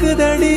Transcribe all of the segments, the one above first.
ஆகுதடி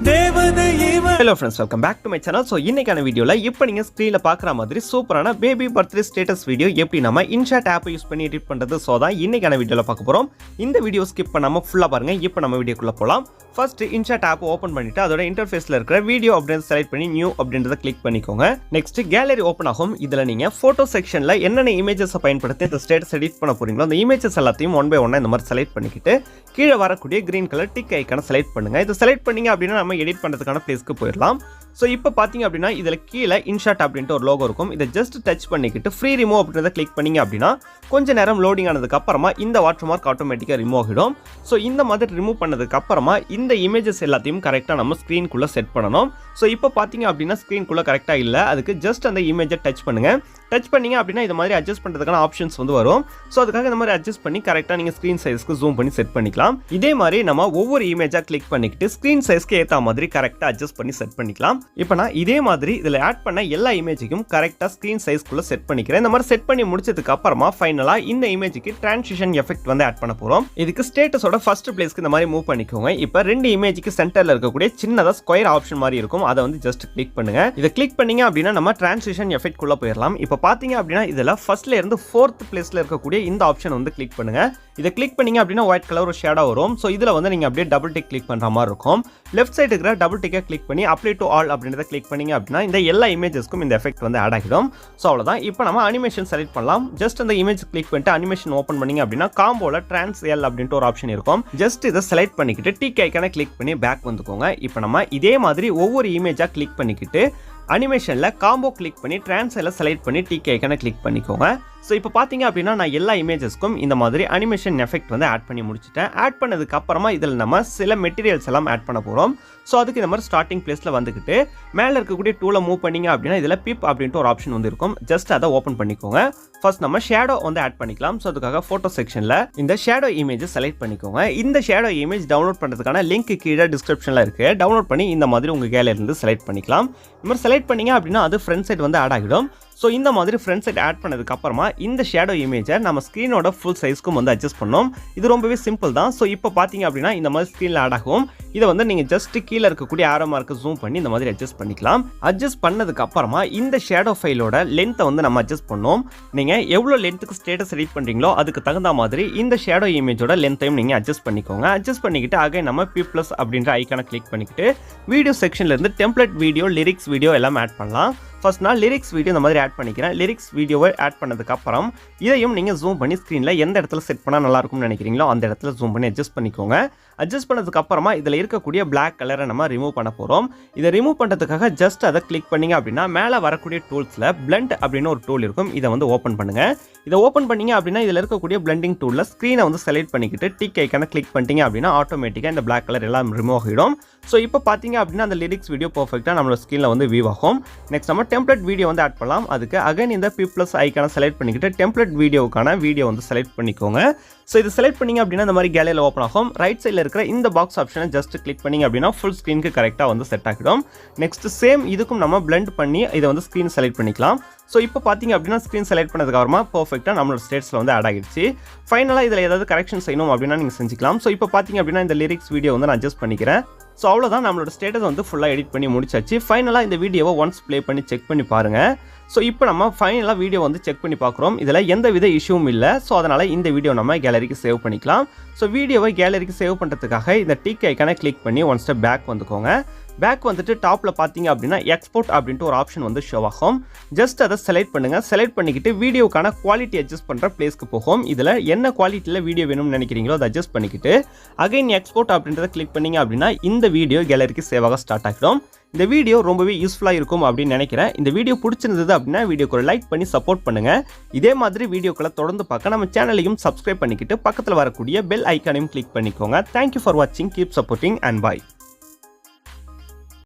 தேவதை இவன். Hello friends, welcome back to my channel. So இன்னைக்கான வீடியோல இப்போ நீங்க ஸ்கிரீன்ல பார்க்குற மாதிரி சூப்பரான பேபி பர்த்டே ஸ்டேட்டஸ் வீடியோ எப்படி நம்ம இன்ஷாட் ஆப்பை யூஸ் பண்ணி எடிட் பண்றது சோ தான் இன்னைக்கான வீடியோல பார்க்க போறோம். இந்த வீடியோ ஸ்கிப் பண்ணாம ஃபுல்லா பாருங்க. இப்போ நம்ம வீடியோக்குள்ள போலாம். ஃபர்ஸ்ட் இன்ஷாட் ஆப் ஓபன் பண்ணிட்டு அதோட இன்டர்ஃபேஸ்ல இருக்கிற வீடியோ அப்படினு செலக்ட் பண்ணி நியூ அப்படின்றத கிளிக் பண்ணிக்கோங்க. நெக்ஸ்ட் கேலரி ஓபன் ஆகும். இதுல நீங்க போட்டோ செக்ஷன்ல என்னென்ன இமேஜஸ் பயன்படுத்தி இந்த ஸ்டேட்டஸ் எடிட் பண்ண போறீங்களோ அந்த இமேஜஸ் எல்லாத்தையும் ஒன் பை ஒன்னா இந்த மாதிரி செலக்ட் பண்ணிக்கிட்டு கீழே வரக்கூடிய கிரீன் கலர் டிக் ஐகானை செலக்ட் பண்ணுங்க. இதை செலக்ட் பண்ணீங்க அப்படின்னா நம்ம எடிட் பண்றதுக்கான பிளேஸ்க்கு போயிடலாம். ஸோ இப்போ பார்த்தீங்க அப்படின்னா இதில் கீழே இன்ஷாட் அப்படின்ட்டு ஒரு லோகோ இருக்கும். இதை ஜஸ்ட் டச் பண்ணிக்கிட்டு ஃப்ரீ ரிமூவ் அப்படின்றத கிளிக் பண்ணிங்க அப்படின்னா கொஞ்சம் நேரம் லோடிங் ஆனதுக்கு அப்புறமா இந்த வாட்டர் மார்க் ஆட்டோமேட்டிக்காக ரிமூவ் ஆகிடும். ஸோ இந்த மாதிரி ரிமூவ் பண்ணதுக்கு அப்புறமா இந்த இமேஜஸ் எல்லாத்தையும் கரெக்டாக நம்ம ஸ்க்ரீனுக்குள்ளே செட் பண்ணணும். ஸோ இப்போ பார்த்தீங்க அப்படின்னா ஸ்க்ரீனுக்குள்ளே கரெக்டாக இல்லை, அதுக்கு ஜஸ்ட் அந்த இமேஜை டச் பண்ணுங்க. டச் பண்ணிங்க அப்படின்னா இது மாதிரி அட்ஜஸ்ட் பண்ணுறதுக்கான ஆப்ஷன்ஸ் வந்து வரும். ஸோ அதுக்காக இந்த மாதிரி அட்ஜஸ்ட் பண்ணி கரெக்டாக நீங்கள் ஸ்க்ரீன் சைஸ்க்கு ஜூம் பண்ணி செட் பண்ணிக்கலாம். இதே மாதிரி நம்ம ஒவ்வொரு இமேஜாக கிளிக் பண்ணிக்கிட்டு ஸ்க்ரீன் சைஸ்க்கு ஏற்ற மாதிரி கரெக்டாக அட்ஜஸ்ட் பண்ணி செட் பண்ணிக்கலாம். இப்போ நான் இதே மாதிரி இதில் ஆட் பண்ண எல்லா இமேஜுக்கும் கரெக்டாக ஸ்க்ரீன் சைஸ்க்குள்ளே செட் பண்ணிக்கிறேன். இந்த மாதிரி செட் பண்ணி முடிச்சதுக்கு அப்புறமா ஃபைனலாக இந்த இமேஜுக்கு டிரான்சிஷன் எஃபெக்ட் வந்து ஆட் பண்ண போகிறோம். இதுக்கு ஸ்டேட்டஸோட ஃபர்ஸ்ட் பிளேஸ்க்கு இந்த மாதிரி மூவ் பண்ணிக்கோங்க. இப்போ ரெண்டு இமேஜுக்கு சென்டரில் இருக்கக்கூடிய சின்னதாக ஸ்கொயர் ஆப்ஷன் மாதிரி இருக்கும், அதை வந்து ஜஸ்ட் கிளிக் பண்ணுங்க. இதை கிளிக் பண்ணீங்க அப்படின்னா நம்ம டிரான்சிஷன் எஃபெக்ட் குள்ள போயிடலாம். இப்போ பார்த்தீங்க அப்படின்னா இதில் ஃபர்ஸ்ட்ல இருந்து ஃபோர்த் பிளேஸ்ல இருக்கக்கூடிய இந்த ஆப்ஷன் வந்து கிளிக் பண்ணுங்க. இதை கிளிக் பண்ணீங்க அப்படின்னா ஒயிட் கலர் ஒரு ஷேடோ வரும். ஸோ இதில் வந்து நீங்கள் அப்படியே டபுள் டிக் கிளிக் பண்ணுற மாதிரி இருக்கும். லெஃப்ட் சைடு இருக்கிற டபுள் டிக்கை கிளிக் பண்ணி அப்ளை டு ஆல் அப்படின்றத கிளிக் பண்ணீங்க அப்படின்னா இந்த எல்லா இமேஜஸ்க்கும் இந்த எஃபெக்ட் வந்து ஆட் ஆகிடும். ஸோ அவ்வளோதான். இப்போ நம்ம அனிமேஷன் செலக்ட் பண்ணலாம். ஜஸ்ட் அந்த இமேஜ் கிளிக் பண்ணிட்டு அனிமேஷன் ஓப்பன் பண்ணீங்க அப்படின்னா காம்போல ட்ரான்ஸ் எல் அப்படின்ட்டு ஒரு ஆப்ஷன் இருக்கும். ஜஸ்ட் இதை செலக்ட் பண்ணிக்கிட்டு டிக் ஐக்கான கிளிக் பண்ணி பேக் வந்துக்கோங்க. இப்போ நம்ம இதே மாதிரி ஒவ்வொரு இமேஜாக கிளிக் பண்ணிக்கிட்டு அனிமேஷனில் காம்போ கிளிக் பண்ணி ட்ரான்ஸ்ல செலக்ட் பண்ணி டிக் ஐக்கான கிளிக் பண்ணிக்கோங்க. ஸோ இப்போ பார்த்தீங்க அப்படின்னா நான் எல்லா இமேஜஸ்க்கும் இந்த மாதிரி அனிமேஷன் எஃபெக்ட் வந்து ஆட் பண்ணி முடிச்சிட்டேன். ஆட் பண்ணதுக்கு அப்புறமா இதில் நம்ம சில மெட்டீரியல்ஸ் எல்லாம் ஆட் பண்ண போகிறோம். ஸோ அதுக்கு இந்த மாதிரி ஸ்டார்டிங் பிளேஸில் வந்துக்கிட்டு மேலே இருக்கக்கூடிய டூலை மூவ் பண்ணிங்க அப்படின்னா இதில் பிப் அப்படின்ட்டு ஒரு ஆப்ஷன் வந்து இருக்கும். ஜஸ்ட் அதை ஓப்பன் பண்ணிக்கோங்க. ஃபர்ஸ்ட் நம்ம ஷேடோ வந்து ஆட் பண்ணிக்கலாம். ஸோ அதுக்காக ஃபோட்டோ செக்ஷனில் இந்த ஷேடோ இமேஜை செலக்ட் பண்ணிக்கோங்க. இந்த ஷேடோ இமேஜ் டவுன்லோட் பண்ணுறதுக்கான லிங்க் கீழே டிஸ்கிரிப்ஷனில் இருக்குது. டவுன்லோட் பண்ணி இந்த மாதிரி உங்கள் கேலரியிலிருந்து செலக்ட் பண்ணிக்கலாம். இந்த மாதிரி செலக்ட் பண்ணிங்க அப்படின்னா அது ஃப்ரண்ட் சைட் வந்து ஆட் ஆகிடும். ஸோ இந்த மாதிரி ஃப்ரண்ட் சைட் ஆட் பண்ணதுக்கு அப்புறமா இந்த ஷேடோ இமேஜை நம்ம ஸ்க்ரீனோட ஃபுல் சைஸ்க்கும் வந்து அட்ஜஸ்ட் பண்ணோம். இது ரொம்பவே சிம்பிள் தான். ஸோ இப்போ பார்த்தீங்க அப்படின்னா இந்த மாதிரி ஸ்க்ரீனில் ஆட் ஆகும். இதை வந்து நீங்கள் ஜஸ்ட் கீழே இருக்கக்கூடிய ஆரோ மார்க்கு ஜூம் பண்ணி இந்த மாதிரி அட்ஜஸ்ட் பண்ணிக்கலாம். அட்ஜஸ்ட் பண்ணதுக்கு அப்புறமா இந்த ஷேடோ ஃபைலோட லென்த்தை வந்து நம்ம அட்ஜஸ்ட் பண்ணோம். நீங்கள் எவ்வளோ லென்த்துக்கு ஸ்டேட்டஸ் எடிட் பண்ணுறீங்களோ அதுக்கு தகுந்த மாதிரி இந்த ஷேடோ இமேஜோட லென்த்தையும் நீங்கள் அட்ஜஸ்ட் பண்ணிக்கோங்க. அட்ஜஸ்ட் பண்ணிக்கிட்டு ஆக நம்ம பி ப்ளஸ் அப்படின்ற ஐக்கானை கிளிக் பண்ணிக்கிட்டு வீடியோ செக்ஷன்லேருந்து டெம்ப்ளேட் வீடியோ, லிரிக்ஸ் வீடியோ எல்லாம் ஆட் பண்ணலாம். ஃபர்ஸ்ட் நான் லிரிக்ஸ் வீடியோ இந்த மாதிரி ஆட் பண்ணிக்கிறேன். லிரிக்ஸ் வீடியோவை ஆட் பண்ணதுக்கு அப்புறம் இதையும் நீங்கள் ஜூம் பண்ணி ஸ்க்ரீனில் எந்த இடத்துல செட் பண்ணால் நல்லா இருக்கும்னு நினைக்கிறீங்களோ அந்த இடத்துல ஜூம் பண்ணி அட்ஜஸ்ட் பண்ணிக்கோங்க. அட்ஜஸ்ட் பண்ணதுக்கு அப்புறமா இதில் இருக்கக்கூடிய பிளாக் கலரை நம்ம ரிமூவ் பண்ண போகிறோம். இதை ரிமூவ் பண்ணுறதுக்காக ஜஸ்ட் அதை கிளிக் பண்ணிங்க அப்படின்னா மேலே வரக்கூடிய டூல்ஸில் பிளண்ட் அப்படின்னு ஒரு டூல் இருக்கும். இதை வந்து ஓப்பன் பண்ணுங்கள். இதை ஓப்பன் பண்ணிங்க அப்படின்னா இதில் இருக்கக்கூடிய பிளண்டிங் டூலில் ஸ்க்ரீனை வந்து செலக்ட் பண்ணிக்கிட்டு டிக் ஐக்கான கிளிக் பண்ணிட்டீங்க அப்படின்னா ஆட்டோமேட்டிக்காக இந்த பிளாக் கலர் எல்லாம் ரிமூவ் ஆகிடும். ஸோ இப்போ பார்த்தீங்க அப்படின்னா அந்த லிரிக்ஸ் வீடியோ பர்ஃபெக்டாக நம்மளோட ஸ்க்ரீனில் வந்து வியூ ஆகும். நெக்ஸ்ட் நம்ம டெம்ப்ளேட் வீடியோ வந்து ஆட் பண்ணலாம். அதுக்கு அகைன் இந்த பி ப்ளஸ் ஐக்கான செலக்ட் பண்ணிக்கிட்டு டெம்ப்ளேட் வீடியோவுக்கான வீடியோ வந்து செலக்ட் பண்ணிக்கோங்க. ஸோ இது செலக்ட் பண்ணிங்க அப்படின்னா இந்த மாதிரி கேலரியில் ஓப்பன் ஆகும். ரைட் சைடில் இருக்கிற இந்த பாக்ஸ் ஆப்ஷனை ஜஸ்ட் கிளிக் பண்ணிங்க அப்படின்னா ஃபுல் ஸ்க்ரீனுக்கு கரெக்டாக வந்து செட் ஆகிடும். நெக்ஸ்ட் சேம் இதுக்கும் நம்ம பிளண்ட் பண்ணி இதை வந்து ஸ்க்ரீன் செலக்ட் பண்ணிக்கலாம். ஸோ இப்போ பார்த்தீங்க அப்படின்னா ஸ்க்ரீன் செலக்ட் பண்ணதுக்கு அப்புறமா பர்ஃபெக்டாக நம்மளோட ஸ்டேட்ஸில் வந்து ஆட் ஆகிடுச்சு. ஃபைனலாக இதில் ஏதாவது கரெக்ஷன் செய்யணும் அப்படின்னா நீங்கள் செஞ்சுக்கலாம். ஸோ இப்போ பார்த்தீங்க அப்படின்னா இந்த லிரிக்ஸ் வீடியோ வந்து நான் அட்ஜஸ்ட் பண்ணிக்கிறேன். ஸோ அவ்வளோதான், நம்மளோட ஸ்டேட்டஸ் வந்து ஃபுல்லாக எடிட் பண்ணி முடிச்சாச்சு. ஃபைனலாக இந்த வீடியோவை ஒன்ஸ் ப்ளே பண்ணி செக் பண்ணி பாருங்கள். ஸோ இப்போ நம்ம ஃபைனலாக வீடியோ வந்து செக் பண்ணி பார்க்குறோம். இதில் எந்த வித இஷ்யூவும் இல்லை. ஸோ அதனால் இந்த வீடியோ நம்ம கேலரிக்கு சேவ் பண்ணிக்கலாம். ஸோ வீடியோவை கேலரிக்கு சேவ் பண்ணுறதுக்காக இந்த டிக் ஐக்கான கிளிக் பண்ணி ஒன் ஸ்டெப் பேக் வந்துக்கோங்க. பேக் வந்துட்டு டாப்பில் பார்த்தீங்க அப்படின்னா எக்ஸ்போர்ட் அப்படின்ட்டு ஒரு ஆப்ஷன் வந்து ஷோ ஆகும். ஜஸ்ட் அதை செலக்ட் பண்ணுங்கள். செலக்ட் பண்ணிக்கிட்டு வீடியோக்கான குவாலிட்டி அட்ஜஸ்ட் பண்ணுற பிளேஸ்க்கு போகும். இதில் என்ன குவாலிட்டியில் வீடியோ வேணும்னு நினைக்கிறீங்களோ அதை அட்ஜஸ்ட் பண்ணிக்கிட்டு அகைன் எக்ஸ்போர்ட் அப்படின்றத கிளிக் பண்ணிங்க அப்படின்னா இந்த வீடியோ கேலரிக்கு சேவ் ஆக ஸ்டார்ட் ஆகிடும். இந்த வீடியோ ரொம்பவே யூஸ்ஃபுல்லாக இருக்கும் அப்படின்னு நினைக்கிறேன். இந்த வீடியோ பிடிச்சிருந்தது அப்படின்னா வீடியோக்கு ஒரு லைக் பண்ணி சப்போர்ட் பண்ணுங்கள். இதே மாதிரி வீடியோக்களை தொடர்ந்து பார்க்க நம்ம சேனலையும் சப்ஸ்கிரைப் பண்ணிக்கிட்டு பக்கத்தில் வரக்கூடிய பெல் ஐக்கானையும் கிளிக் பண்ணிக்கோங்க. தேங்க்யூ ஃபார் வாட்சிங். Keep supporting and bye.